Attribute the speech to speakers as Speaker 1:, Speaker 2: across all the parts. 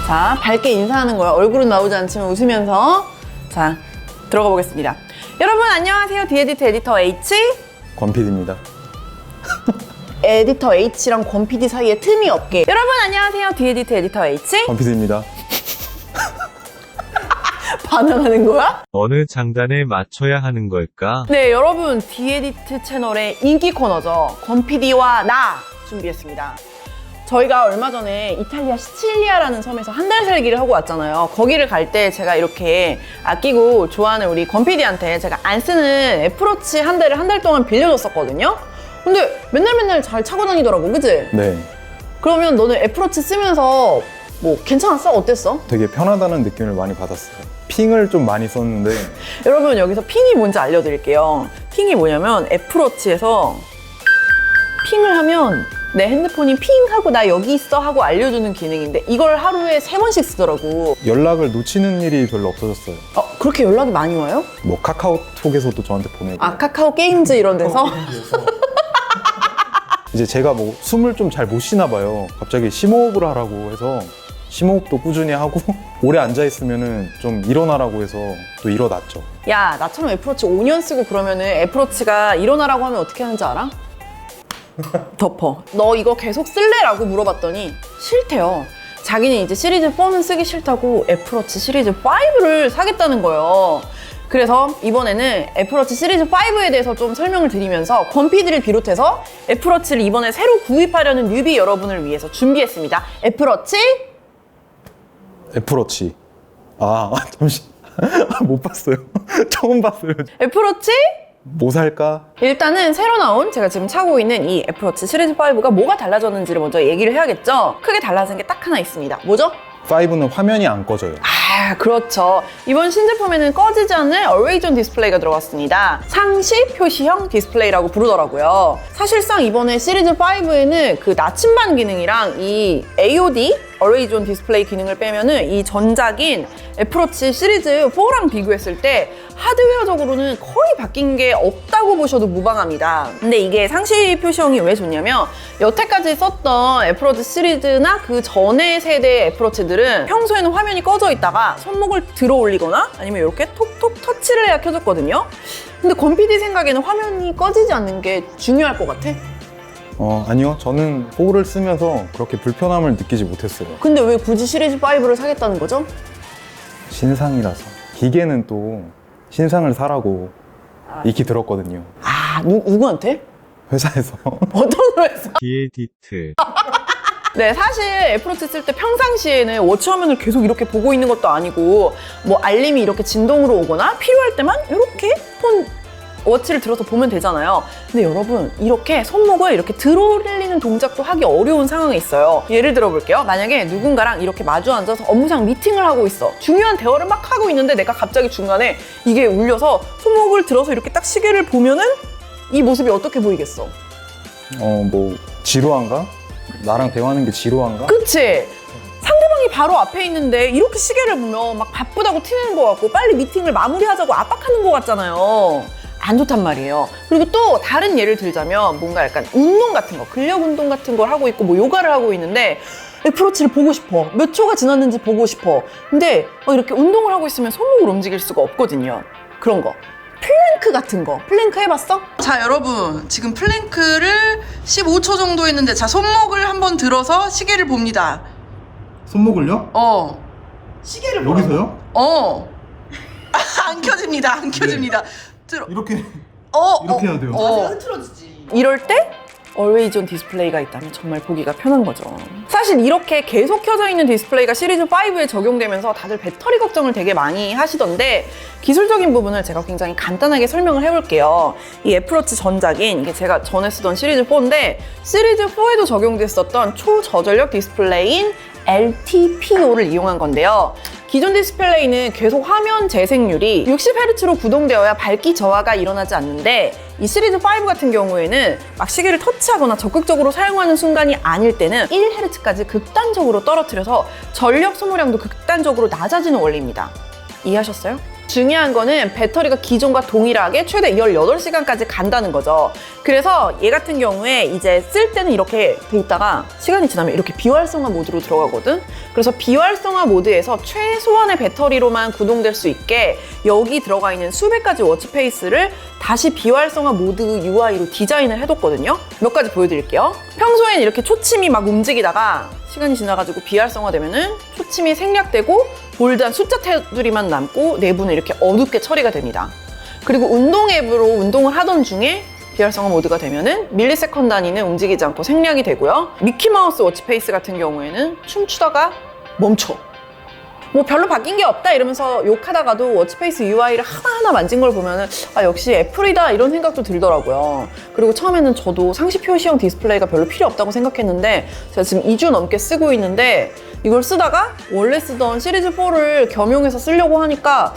Speaker 1: 자, 밝게 인사하는 거야. 얼굴은 나오지 않지만 웃으면서. 자, 들어가 보겠습니다. 여러분 안녕하세요. 디에디트 에디터 H
Speaker 2: 권PD입니다.
Speaker 1: 에디터 H랑 권 PD 사이에 틈이 없게. 여러분 안녕하세요. 디에디트 에디터 H
Speaker 2: 권PD입니다.
Speaker 1: 반응하는 거야?
Speaker 3: 어느 장단에 맞춰야 하는 걸까?
Speaker 1: 네, 여러분 디에디트 채널의 인기 코너죠. 권 PD와 나 준비했습니다. 저희가 얼마 전에 이탈리아 시칠리아라는 섬에서 한 달 살기를 하고 왔잖아요. 거기를 갈 때 제가 이렇게 아끼고 좋아하는 우리 권 PD한테 제가 안 쓰는 애플워치 한 대를 한 달 동안 빌려줬었거든요. 근데 맨날 잘 차고 다니더라고, 그치?
Speaker 2: 네,
Speaker 1: 그러면 너는 애플워치 쓰면서 뭐 괜찮았어? 어땠어?
Speaker 2: 되게 편하다는 느낌을 많이 받았어요. 핑을 좀 많이 썼는데
Speaker 1: 여러분 여기서 핑이 뭔지 알려드릴게요. 핑이 뭐냐면 애플워치에서 핑을 하면 내 핸드폰이 핑 하고 나 여기 있어 하고 알려주는 기능인데 이걸 하루에 3번씩 쓰더라고.
Speaker 2: 연락을 놓치는 일이 별로 없어졌어요.
Speaker 1: 그렇게 연락이 많이 와요?
Speaker 2: 뭐 카카오톡에서도 저한테 보내고
Speaker 1: 카카오 게임즈 이런 데서?
Speaker 2: 이제 제가 뭐 숨을 좀 잘 못 쉬나 봐요. 갑자기 심호흡을 하라고 해서 심호흡도 꾸준히 하고 오래 앉아있으면은 좀 일어나라고 해서 또 일어났죠.
Speaker 1: 야, 나처럼 애플워치 5년 쓰고 그러면은 애플워치가 일어나라고 하면 어떻게 하는지 알아? 덮어. 너 이거 계속 쓸래? 라고 물어봤더니 싫대요. 자기는 이제 시리즈 4는 쓰기 싫다고 애플워치 시리즈 5를 사겠다는 거예요. 그래서 이번에는 애플워치 시리즈 5에 대해서 좀 설명을 드리면서 권 PD를 비롯해서 애플워치를 이번에 새로 구입하려는 뉴비 여러분을 위해서 준비했습니다. 애플워치
Speaker 2: 잠시 못 봤어요. 처음 봤어요.
Speaker 1: 애플워치
Speaker 2: 뭐 살까?
Speaker 1: 일단은 새로 나온 제가 지금 차고 있는 이 애플워치 시리즈 5가 뭐가 달라졌는지를 먼저 얘기를 해야겠죠. 크게 달라진 게 딱 하나 있습니다. 뭐죠?
Speaker 2: 5는 화면이 안 꺼져요.
Speaker 1: 그렇죠. 이번 신제품에는 꺼지지 않는 Always On 디스플레이가 들어갔습니다. 상시 표시형 디스플레이라고 부르더라고요. 사실상 이번에 시리즈 5에는 그 나침반 기능이랑 이 AOD Always On 디스플레이 기능을 빼면은 이 전작인 애플워치 시리즈 4랑 비교했을 때 하드웨어적으로는 거의 바뀐 게 없다고 보셔도 무방합니다. 근데 이게 상시 표시형이 왜 좋냐면 여태까지 썼던 애플워치 시리즈나 그 전의 세대의 애플워치들은 평소에는 화면이 꺼져 있다가 손목을 들어 올리거나 아니면 이렇게 톡톡 터치를 해야 켜졌거든요. 근데 권 PD 생각에는 화면이 꺼지지 않는 게 중요할 것 같아?
Speaker 2: 아니요. 저는 4를 쓰면서 그렇게 불편함을 느끼지 못했어요.
Speaker 1: 근데 왜 굳이 시리즈 5를 사겠다는 거죠?
Speaker 2: 신상이라서. 기계는 또 신상을 사라고 익히 들었거든요.
Speaker 1: 누구한테?
Speaker 2: 회사에서.
Speaker 1: 어떤 회사?
Speaker 3: 디에디트
Speaker 1: 네, 사실 애플워치 쓸 때 평상시에는 워치 화면을 계속 이렇게 보고 있는 것도 아니고 뭐 알림이 이렇게 진동으로 오거나 필요할 때만 이렇게 워치를 들어서 보면 되잖아요. 근데 여러분 이렇게 손목을 이렇게 들어 올리는 동작도 하기 어려운 상황이 있어요. 예를 들어 볼게요. 만약에 누군가랑 이렇게 마주 앉아서 업무상 미팅을 하고 있어. 중요한 대화를 막 하고 있는데 내가 갑자기 중간에 이게 울려서 손목을 들어서 이렇게 딱 시계를 보면은 이 모습이 어떻게 보이겠어?
Speaker 2: 뭐 지루한가? 나랑 대화하는 게 지루한가?
Speaker 1: 그치? 상대방이 바로 앞에 있는데 이렇게 시계를 보면 막 바쁘다고 티내는 것 같고 빨리 미팅을 마무리하자고 압박하는 것 같잖아요. 안 좋단 말이에요. 그리고 또 다른 예를 들자면 뭔가 약간 운동 같은 거, 근력 운동 같은 걸 하고 있고 뭐 요가를 하고 있는데 애플워치를 보고 싶어. 몇 초가 지났는지 보고 싶어. 근데 이렇게 운동을 하고 있으면 손목을 움직일 수가 없거든요. 그런 거. 플랭크 같은 거. 플랭크 해봤어? 자, 여러분. 지금 플랭크를 15초 정도 했는데 자, 손목을 한번 들어서 시계를 봅니다.
Speaker 2: 손목을요?
Speaker 1: 시계를
Speaker 2: 여기서요?
Speaker 1: 안 켜집니다. 안 켜집니다.
Speaker 2: 이렇게
Speaker 1: 이렇게
Speaker 2: 해야 돼요.
Speaker 1: 흐트러지지. 이럴 때 Always On 디스플레이가 있다면 정말 보기가 편한 거죠. 사실 이렇게 계속 켜져 있는 디스플레이가 시리즈 5에 적용되면서 다들 배터리 걱정을 되게 많이 하시던데 기술적인 부분을 제가 굉장히 간단하게 설명을 해볼게요. 이 애플워치 전작인 이게 제가 전에 쓰던 시리즈 4인데 시리즈 4에도 적용됐었던 초저전력 디스플레이인 LTPO를 이용한 건데요. 기존 디스플레이는 계속 화면 재생률이 60Hz로 구동되어야 밝기 저하가 일어나지 않는데 이 시리즈 5 같은 경우에는 막 시계를 터치하거나 적극적으로 사용하는 순간이 아닐 때는 1Hz까지 극단적으로 떨어뜨려서 전력 소모량도 극단적으로 낮아지는 원리입니다. 이해하셨어요? 중요한 거는 배터리가 기존과 동일하게 최대 18시간까지 간다는 거죠. 그래서 얘 같은 경우에 이제 쓸 때는 이렇게 돼 있다가 시간이 지나면 이렇게 비활성화 모드로 들어가거든. 그래서 비활성화 모드에서 최소한의 배터리로만 구동될 수 있게 여기 들어가 있는 수백 가지 워치페이스를 다시 비활성화 모드 UI로 디자인을 해뒀거든요. 몇 가지 보여드릴게요. 평소엔 이렇게 초침이 막 움직이다가 시간이 지나가지고 비활성화 되면은 초침이 생략되고 볼드한 숫자 테두리만 남고 내부는 이렇게 어둡게 처리가 됩니다. 그리고 운동 앱으로 운동을 하던 중에 비활성화 모드가 되면은 밀리세컨드 단위는 움직이지 않고 생략이 되고요. 미키마우스 워치페이스 같은 경우에는 춤추다가 멈춰. 뭐 별로 바뀐 게 없다 이러면서 욕하다가도 워치페이스 UI를 하나하나 만진 걸 보면은 아 역시 애플이다 이런 생각도 들더라고요. 그리고 처음에는 저도 상시 표시형 디스플레이가 별로 필요 없다고 생각했는데 제가 지금 2주 넘게 쓰고 있는데 이걸 쓰다가 원래 쓰던 시리즈 4를 겸용해서 쓰려고 하니까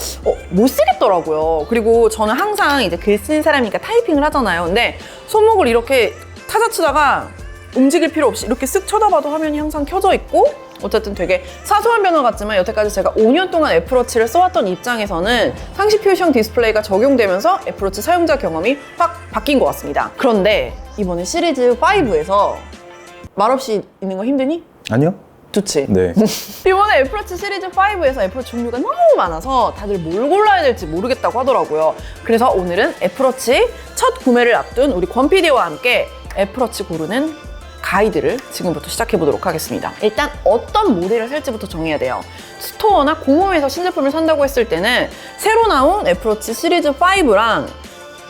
Speaker 1: 못 쓰겠더라고요. 그리고 저는 항상 이제 글 쓰는 사람이니까 타이핑을 하잖아요. 근데 손목을 이렇게 타자 치다가 움직일 필요 없이 이렇게 쓱 쳐다봐도 화면이 항상 켜져 있고 어쨌든 되게 사소한 변화 같지만 여태까지 제가 5년 동안 애플워치를 써왔던 입장에서는 상시 표시형 디스플레이가 적용되면서 애플워치 사용자 경험이 확 바뀐 것 같습니다. 그런데 이번에 시리즈 5에서 말없이 있는 거 힘드니?
Speaker 2: 아니요?
Speaker 1: 좋지?
Speaker 2: 네.
Speaker 1: 이번에 애플워치 시리즈 5에서 애플워치 종류가 너무 많아서 다들 뭘 골라야 될지 모르겠다고 하더라고요. 그래서 오늘은 애플워치 첫 구매를 앞둔 우리 권 PD와 함께 애플워치 고르는 가이드를 지금부터 시작해보도록 하겠습니다. 일단 어떤 모델을 살지부터 정해야 돼요. 스토어나 공홈에서 신제품을 산다고 했을 때는 새로 나온 애플워치 시리즈 5랑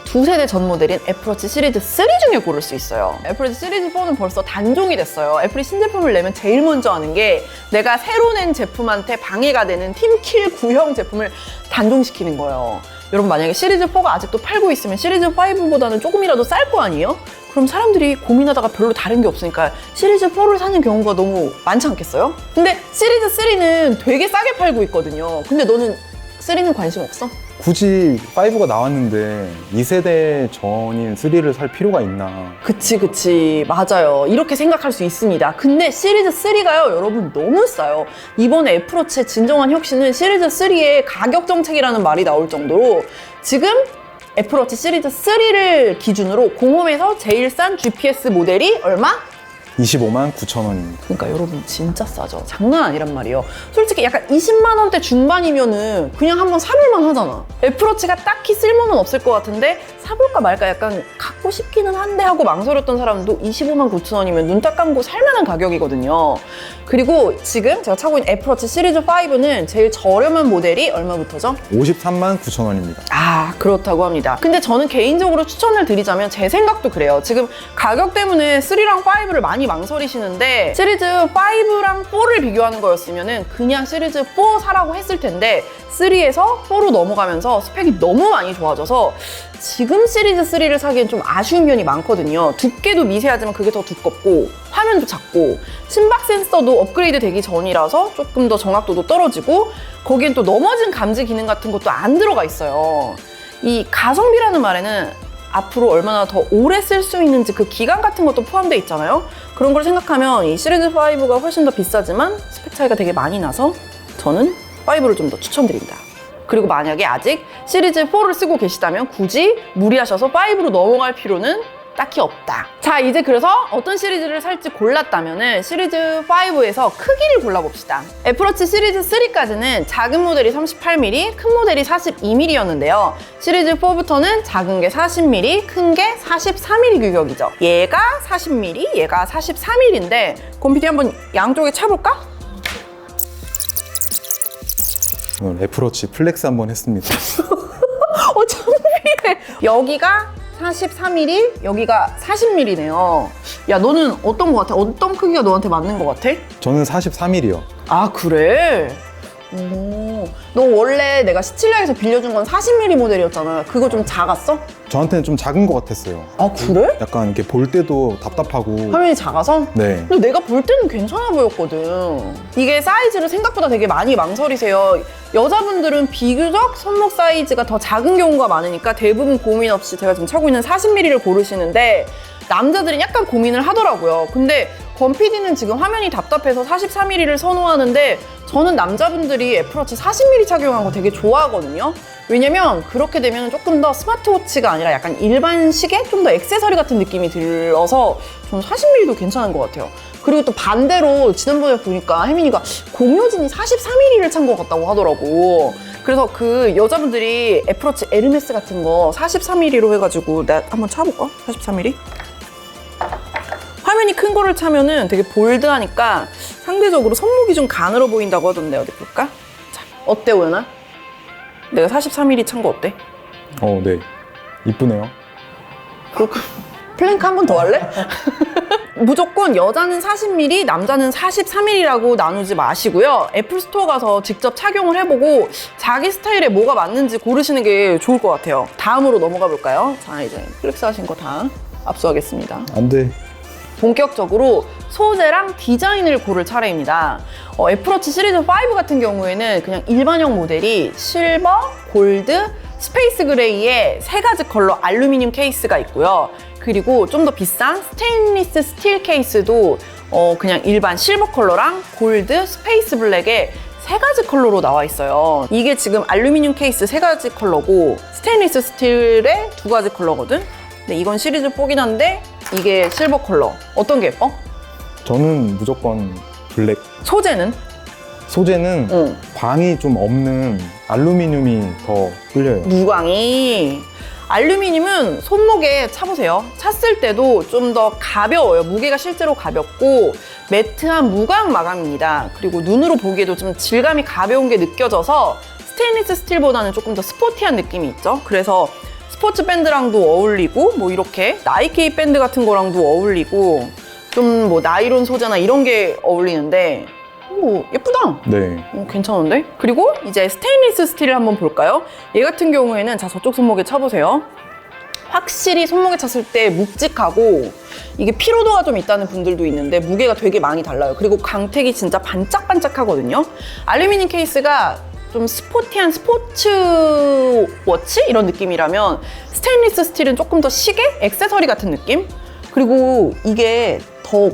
Speaker 1: 두 세대 전 모델인 애플워치 시리즈 3 중에 고를 수 있어요. 애플워치 시리즈 4는 벌써 단종이 됐어요. 애플이 신제품을 내면 제일 먼저 하는 게 내가 새로 낸 제품한테 방해가 되는 팀킬 구형 제품을 단종시키는 거예요. 여러분 만약에 시리즈 4가 아직도 팔고 있으면 시리즈 5보다는 조금이라도 쌀 거 아니에요? 그럼 사람들이 고민하다가 별로 다른 게 없으니까 시리즈 4를 사는 경우가 너무 많지 않겠어요? 근데 시리즈 3는 되게 싸게 팔고 있거든요. 근데 너는 3는 관심 없어?
Speaker 2: 굳이 5가 나왔는데 2세대 전인 3를 살 필요가 있나.
Speaker 1: 그치 맞아요. 이렇게 생각할 수 있습니다. 근데 시리즈 3가요 여러분 너무 싸요. 이번에 애플워치의 진정한 혁신은 시리즈 3의 가격 정책이라는 말이 나올 정도로 지금 애플워치 시리즈 3를 기준으로 공홈에서 제일 싼 GPS 모델이 얼마?
Speaker 2: 25만 9천 원입니다.
Speaker 1: 그러니까 여러분 진짜 싸죠. 장난 아니란 말이에요. 솔직히 약간 20만 원대 중반이면은 그냥 한번 사볼만 하잖아. 애플워치가 딱히 쓸모는 없을 것 같은데 사볼까 말까 약간 갖고 싶기는 한데 하고 망설였던 사람도 25만 9천 원이면 눈 딱 감고 살만한 가격이거든요. 그리고 지금 제가 차고 있는 애플워치 시리즈 5는 제일 저렴한 모델이 얼마부터죠?
Speaker 2: 53만 9천 원입니다.
Speaker 1: 아 그렇다고 합니다. 근데 저는 개인적으로 추천을 드리자면 제 생각도 그래요. 지금 가격 때문에 3랑 5를 많이 망설이시는데 시리즈 5랑 4를 비교하는 거였으면 그냥 시리즈 4 사라고 했을 텐데 3에서 4로 넘어가면서 스펙이 너무 많이 좋아져서 지금 시리즈 3를 사기엔 좀 아쉬운 면이 많거든요. 두께도 미세하지만 그게 더 두껍고 화면도 작고 심박 센서도 업그레이드 되기 전이라서 조금 더 정확도도 떨어지고 거기엔 또 넘어진 감지 기능 같은 것도 안 들어가 있어요. 이 가성비라는 말에는 앞으로 얼마나 더 오래 쓸 수 있는지 그 기간 같은 것도 포함되어 있잖아요. 그런 걸 생각하면 이 시리즈 5가 훨씬 더 비싸지만 스펙 차이가 되게 많이 나서 저는 5를 좀 더 추천드립니다. 그리고 만약에 아직 시리즈 4를 쓰고 계시다면 굳이 무리하셔서 5로 넘어갈 필요는 딱히 없다. 자, 이제 그래서 어떤 시리즈를 살지 골랐다면은 시리즈 5에서 크기를 골라봅시다. 애플워치 시리즈 3까지는 작은 모델이 38mm, 큰 모델이 42mm였는데요. 시리즈 4부터는 작은 게 40mm, 큰 게 44mm 규격이죠. 얘가 40mm, 얘가 44mm인데 곰피디 한번 양쪽에 차볼까?
Speaker 2: 오늘 애플워치 플렉스 한번 했습니다.
Speaker 1: 창피해. 여기가 43mm, 여기가 40mm네요. 야, 너는 어떤 거 같아? 어떤 크기가 너한테 맞는 거 같아?
Speaker 2: 저는 43mm요.
Speaker 1: 아, 그래? 오, 너 원래 내가 시칠리아에서 빌려준 건 40mm 모델이었잖아. 그거 좀 작았어?
Speaker 2: 저한테는 좀 작은 것 같았어요.
Speaker 1: 아, 그래?
Speaker 2: 약간 이렇게 볼 때도 답답하고.
Speaker 1: 화면이 작아서?
Speaker 2: 네.
Speaker 1: 근데 내가 볼 때는 괜찮아 보였거든. 이게 사이즈를 생각보다 되게 많이 망설이세요. 여자분들은 비교적 손목 사이즈가 더 작은 경우가 많으니까 대부분 고민 없이 제가 지금 차고 있는 40mm를 고르시는데 남자들은 약간 고민을 하더라고요. 근데 권PD는 지금 화면이 답답해서 43mm를 선호하는데 저는 남자분들이 애플워치 40mm 착용한 거 되게 좋아하거든요. 왜냐면 그렇게 되면 조금 더 스마트워치가 아니라 약간 일반 시계? 좀 더 액세서리 같은 느낌이 들어서 저는 40mm도 괜찮은 것 같아요. 그리고 또 반대로 지난번에 보니까 혜민이가 공효진이 43mm를 찬 것 같다고 하더라고. 그래서 그 여자분들이 애플워치 에르메스 같은 거 43mm로 해가지고 내가 한번 차볼까? 43mm? 화면이 큰 거를 차면은 되게 볼드하니까 상대적으로 손목이 좀 가늘어 보인다고 하던데 어디 볼까? 자, 어때 오연아? 내가 43mm 찬 거 어때?
Speaker 2: 네. 이쁘네요.
Speaker 1: 그렇군. 플랭크 한 번 더 할래? 무조건 여자는 40mm, 남자는 43mm라고 나누지 마시고요. 애플 스토어 가서 직접 착용을 해보고 자기 스타일에 뭐가 맞는지 고르시는 게 좋을 것 같아요. 다음으로 넘어가 볼까요? 자, 이제 플렉스 하신 거 다 압수하겠습니다.
Speaker 2: 안 돼.
Speaker 1: 본격적으로 소재랑 디자인을 고를 차례입니다. 애플워치 시리즈 5 같은 경우에는 그냥 일반형 모델이 실버, 골드, 스페이스 그레이의 세 가지 컬러 알루미늄 케이스가 있고요. 그리고 좀 더 비싼 스테인리스 스틸 케이스도 그냥 일반 실버 컬러랑 골드, 스페이스 블랙의 세 가지 컬러로 나와 있어요. 이게 지금 알루미늄 케이스 세 가지 컬러고 스테인리스 스틸의 두 가지 컬러거든? 근데 이건 시리즈 4긴 한데 이게 실버 컬러. 어떤 게 예뻐?
Speaker 2: 저는 무조건 블랙.
Speaker 1: 소재는?
Speaker 2: 소재는
Speaker 1: 응.
Speaker 2: 광이 좀 없는 알루미늄이 더 끌려요.
Speaker 1: 무광이. 알루미늄은 손목에 차보세요. 찼을 때도 좀 더 가벼워요. 무게가 실제로 가볍고 매트한 무광 마감입니다. 그리고 눈으로 보기에도 좀 질감이 가벼운 게 느껴져서 스테인리스 스틸보다는 조금 더 스포티한 느낌이 있죠. 그래서 스포츠 밴드랑도 어울리고 뭐 이렇게 나이키 밴드 같은 거랑도 어울리고 좀 뭐 나일론 소재나 이런 게 어울리는데 뭐 예쁘다.
Speaker 2: 네.
Speaker 1: 괜찮은데? 그리고 이제 스테인리스 스틸을 한번 볼까요? 얘 같은 경우에는 자 저쪽 손목에 차보세요. 확실히 손목에 찼을 때 묵직하고 이게 피로도가 좀 있다는 분들도 있는데 무게가 되게 많이 달라요. 그리고 광택이 진짜 반짝반짝하거든요. 알루미늄 케이스가 좀 스포티한 스포츠 워치? 이런 느낌이라면 스테인리스 스틸은 조금 더 시계? 액세서리 같은 느낌? 그리고 이게 더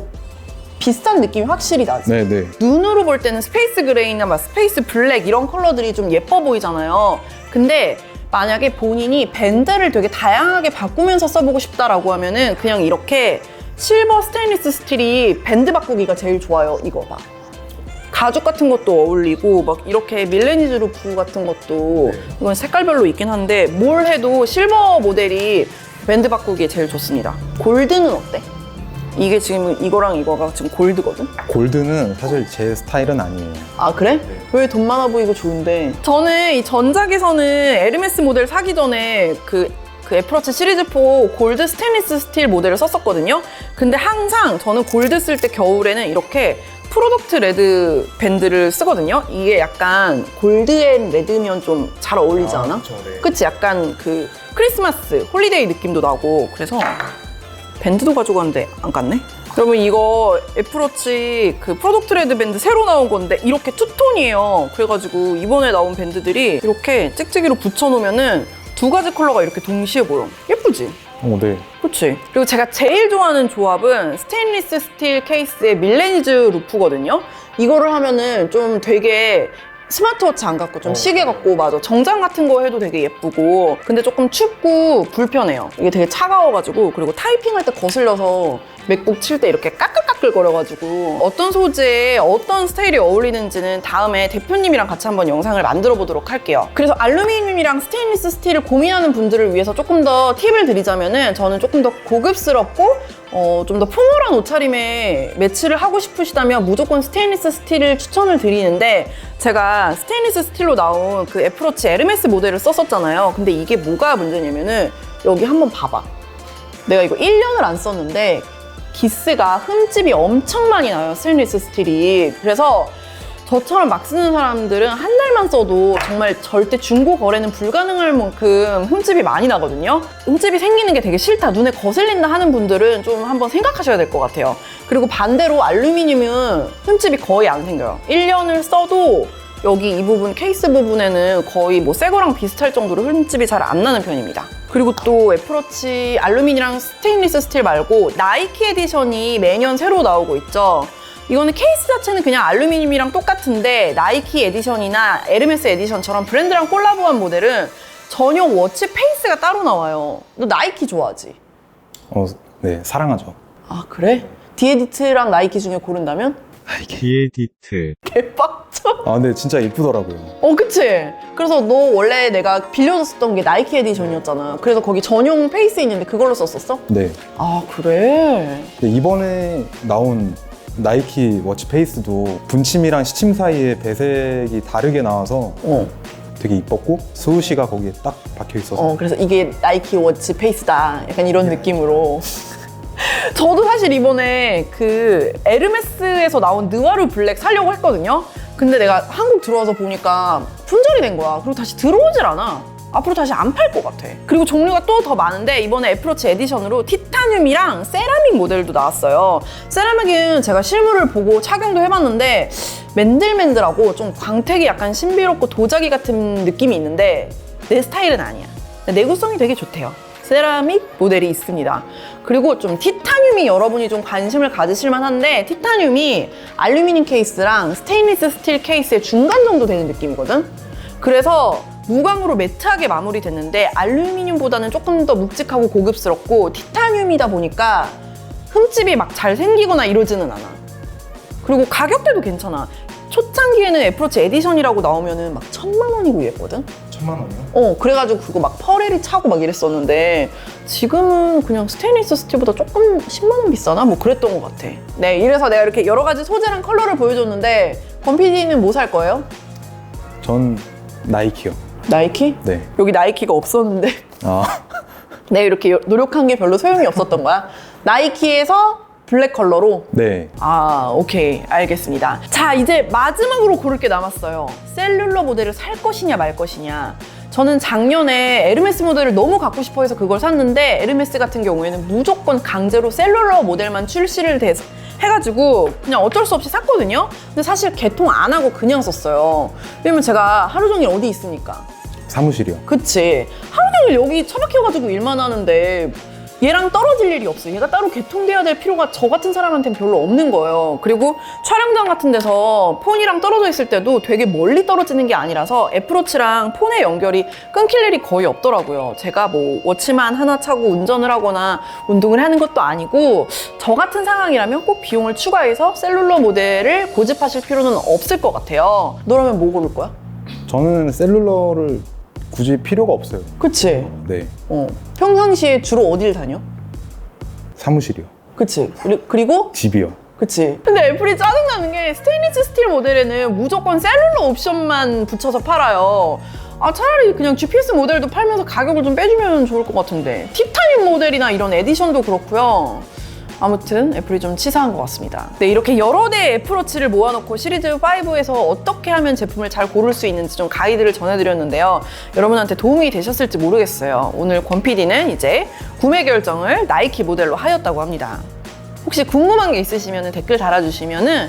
Speaker 1: 비싼 느낌이 확실히 나지.
Speaker 2: 네네.
Speaker 1: 눈으로 볼 때는 스페이스 그레이나 막 스페이스 블랙 이런 컬러들이 좀 예뻐 보이잖아요. 근데 만약에 본인이 밴드를 되게 다양하게 바꾸면서 써보고 싶다라고 하면은 그냥 이렇게 실버 스테인리스 스틸이 밴드 바꾸기가 제일 좋아요. 이거 봐. 가죽 같은 것도 어울리고 막 이렇게 밀레니즈 루프 같은 것도 이건 색깔별로 있긴 한데 뭘 해도 실버 모델이 밴드 바꾸기에 제일 좋습니다. 골드는 어때? 이게 지금 이거랑 이거가 지금 골드거든?
Speaker 2: 골드는 사실 제 스타일은 아니에요.
Speaker 1: 아 그래? 왜 돈 많아 보이고 좋은데? 저는 이 전작에서는 에르메스 모델 사기 전에 그 애플워치 시리즈 4 골드 스테인리스 스틸 모델을 썼었거든요. 근데 항상 저는 골드 쓸 때 겨울에는 이렇게 프로덕트 레드 밴드를 쓰거든요. 이게 약간 골드 앤 레드면 좀 잘 어울리지 않아?
Speaker 2: 그쵸, 네.
Speaker 1: 그치? 약간 그 크리스마스, 홀리데이 느낌도 나고 그래서 밴드도 가져갔는데 안 갔네? 여러분 이거 애플워치 그 프로덕트 레드 밴드 새로 나온 건데 이렇게 투톤이에요. 그래가지고 이번에 나온 밴드들이 이렇게 찍찍이로 붙여놓으면은 두 가지 컬러가 이렇게 동시에 보여. 예쁘지?
Speaker 2: 네.
Speaker 1: 그치? 그리고 제가 제일 좋아하는 조합은 스테인리스 스틸 케이스의 밀레니즈 루프거든요. 이거를 하면은 좀 되게 스마트워치 안 같고 좀 시계 같고 맞아. 정장 같은 거 해도 되게 예쁘고 근데 조금 춥고 불편해요. 이게 되게 차가워가지고 그리고 타이핑할 때 거슬려서 맥북 칠 때 이렇게 까끌까끌거려가지고 어떤 소재에 어떤 스타일이 어울리는지는 다음에 대표님이랑 같이 한번 영상을 만들어 보도록 할게요. 그래서 알루미늄이랑 스테인리스 스틸을 고민하는 분들을 위해서 조금 더 팁을 드리자면은 저는 조금 더 고급스럽고 좀 더 포멀한 옷차림에 매치를 하고 싶으시다면 무조건 스테인리스 스틸을 추천을 드리는데 제가 스테인리스 스틸로 나온 그 애플워치 에르메스 모델을 썼었잖아요. 근데 이게 뭐가 문제냐면은 여기 한번 봐봐. 내가 이거 1년을 안 썼는데 기스가 흠집이 엄청 많이 나요. 스테인리스 스틸이. 그래서 저처럼 막 쓰는 사람들은 한 달만 써도 정말 절대 중고 거래는 불가능할 만큼 흠집이 많이 나거든요. 흠집이 생기는 게 되게 싫다, 눈에 거슬린다 하는 분들은 좀 한번 생각하셔야 될 것 같아요. 그리고 반대로 알루미늄은 흠집이 거의 안 생겨요. 1년을 써도 여기 이 부분, 케이스 부분에는 거의 뭐 새 거랑 비슷할 정도로 흠집이 잘 안 나는 편입니다. 그리고 또 애플워치 알루미늄이랑 스테인리스 스틸 말고 나이키 에디션이 매년 새로 나오고 있죠. 이거는 케이스 자체는 그냥 알루미늄이랑 똑같은데 나이키 에디션이나 에르메스 에디션처럼 브랜드랑 콜라보한 모델은 전용 워치 페이스가 따로 나와요. 너 나이키 좋아하지?
Speaker 2: 네, 사랑하죠.
Speaker 1: 아 그래? 디에디트랑 나이키 중에 고른다면?
Speaker 3: 디에디트.
Speaker 1: 개빡쳐.
Speaker 2: 아, 근데 진짜 이쁘더라고요.
Speaker 1: 그치? 그래서 너 원래 내가 빌려줬었던 게 나이키 에디션이었잖아. 그래서 거기 전용 페이스 있는데 그걸로 썼었어?
Speaker 2: 네.
Speaker 1: 아 그래?
Speaker 2: 근데 이번에 나온 나이키 워치 페이스도 분침이랑 시침 사이에 배색이 다르게 나와서 되게 이뻤고 스우시가 거기에 딱 박혀 있어서
Speaker 1: 그래서 이게 나이키 워치 페이스다. 약간 이런 느낌으로. 저도 사실 이번에 그 에르메스에서 나온 느와르 블랙 사려고 했거든요. 근데 내가 한국 들어와서 보니까 품절이 된 거야. 그리고 다시 들어오질 않아. 앞으로 다시 안 팔 것 같아. 그리고 종류가 또 더 많은데 이번에 애플워치 에디션으로 티타늄이랑 세라믹 모델도 나왔어요. 세라믹은 제가 실물을 보고 착용도 해봤는데 맨들맨들하고 좀 광택이 약간 신비롭고 도자기 같은 느낌이 있는데 내 스타일은 아니야. 내구성이 되게 좋대요. 세라믹 모델이 있습니다. 그리고 좀 티타늄이 여러분이 좀 관심을 가지실 만한데 티타늄이 알루미늄 케이스랑 스테인리스 스틸 케이스의 중간 정도 되는 느낌이거든? 그래서 무광으로 매트하게 마무리됐는데 알루미늄보다는 조금 더 묵직하고 고급스럽고 티타늄이다 보니까 흠집이 막 잘 생기거나 이러지는 않아. 그리고 가격대도 괜찮아. 초창기에는 애플워치 에디션이라고 나오면은 막 1000만 원이고 이랬거든?
Speaker 2: 1000만 원이요?
Speaker 1: 그래가지고 그거 막 퍼렐이 차고 막 이랬었는데 지금은 그냥 스테인리스 스틸보다 조금 10만 원 비싸나? 뭐 그랬던 것 같아. 네, 이래서 내가 이렇게 여러 가지 소재랑 컬러를 보여줬는데 권 PD는 뭐 살 거예요?
Speaker 2: 전 나이키요.
Speaker 1: 나이키?
Speaker 2: 네.
Speaker 1: 여기 나이키가 없었는데
Speaker 2: 아,
Speaker 1: 내가 이렇게 노력한 게 별로 소용이 없었던 거야? 나이키에서 블랙 컬러로?
Speaker 2: 네.
Speaker 1: 아, 오케이. 알겠습니다. 자, 이제 마지막으로 고를 게 남았어요. 셀룰러 모델을 살 것이냐 말 것이냐. 저는 작년에 에르메스 모델을 너무 갖고 싶어 해서 그걸 샀는데 에르메스 같은 경우에는 무조건 강제로 셀룰러 모델만 출시를 해가지고 그냥 어쩔 수 없이 샀거든요. 근데 사실 개통 안 하고 그냥 썼어요. 왜냐면 제가 하루 종일 어디 있으니까.
Speaker 2: 사무실이요.
Speaker 1: 그치. 하루 종일 여기 처박혀가지고 일만 하는데 얘랑 떨어질 일이 없어. 얘가 따로 개통돼야 될 필요가 저 같은 사람한테는 별로 없는 거예요. 그리고 촬영장 같은 데서 폰이랑 떨어져 있을 때도 되게 멀리 떨어지는 게 아니라서 애플워치랑 폰의 연결이 끊길 일이 거의 없더라고요. 제가 뭐 워치만 하나 차고 운전을 하거나 운동을 하는 것도 아니고 저 같은 상황이라면 꼭 비용을 추가해서 셀룰러 모델을 고집하실 필요는 없을 것 같아요. 너라면 뭐 고를 거야?
Speaker 2: 저는 셀룰러를 굳이 필요가 없어요.
Speaker 1: 그치?
Speaker 2: 네.
Speaker 1: 평상시에 주로 어딜 다녀?
Speaker 2: 사무실이요.
Speaker 1: 그치? 그리고
Speaker 2: 집이요.
Speaker 1: 그치? 근데 애플이 짜증나는 게 스테인리스 스틸 모델에는 무조건 셀룰러 옵션만 붙여서 팔아요. 아, 차라리 그냥 GPS 모델도 팔면서 가격을 좀 빼주면 좋을 것 같은데 티타늄 모델이나 이런 에디션도 그렇고요. 아무튼 애플이 좀 치사한 것 같습니다. 네, 이렇게 여러 대의 애플워치를 모아놓고 시리즈 5에서 어떻게 하면 제품을 잘 고를 수 있는지 좀 가이드를 전해드렸는데요. 여러분한테 도움이 되셨을지 모르겠어요. 오늘 권 PD는 이제 구매 결정을 나이키 모델로 하였다고 합니다. 혹시 궁금한 게 있으시면 댓글 달아주시면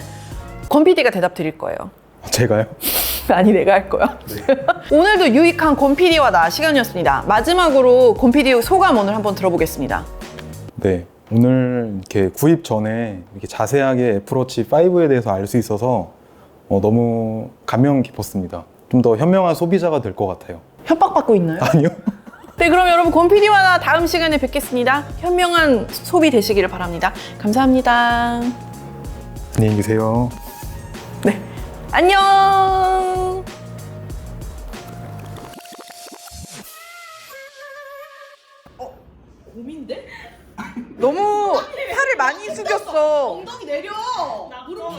Speaker 1: 권 PD가 대답 드릴 거예요.
Speaker 2: 제가요?
Speaker 1: 아니, 내가 할 거야. 오늘도 유익한 권 PD와 나 시간이었습니다. 마지막으로 권 PD 소감 오늘 한번 들어보겠습니다.
Speaker 2: 네. 오늘 이렇게 구입 전에 이렇게 자세하게 애플워치 5에 대해서 알 수 있어서 너무 감명 깊었습니다. 좀 더 현명한 소비자가 될 것 같아요.
Speaker 1: 협박받고 있나요?
Speaker 2: 아니요.
Speaker 1: 네, 그럼 여러분 권 PD와 나 다음 시간에 뵙겠습니다. 현명한 소비 되시기를 바랍니다. 감사합니다.
Speaker 2: 안녕히 계세요.
Speaker 1: 네, 안녕. 곰인데? 너무 팔을 많이 숙였어. 엉덩이 내려. 무릎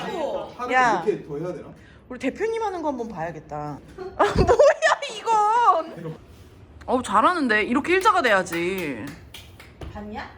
Speaker 1: 펴. 야,
Speaker 2: 이렇게 더 해야 되나?
Speaker 1: 우리 대표님 하는 거 한번 봐야겠다. 아, 뭐야 이건? 잘하는데 이렇게 일자가 돼야지.
Speaker 4: 봤냐?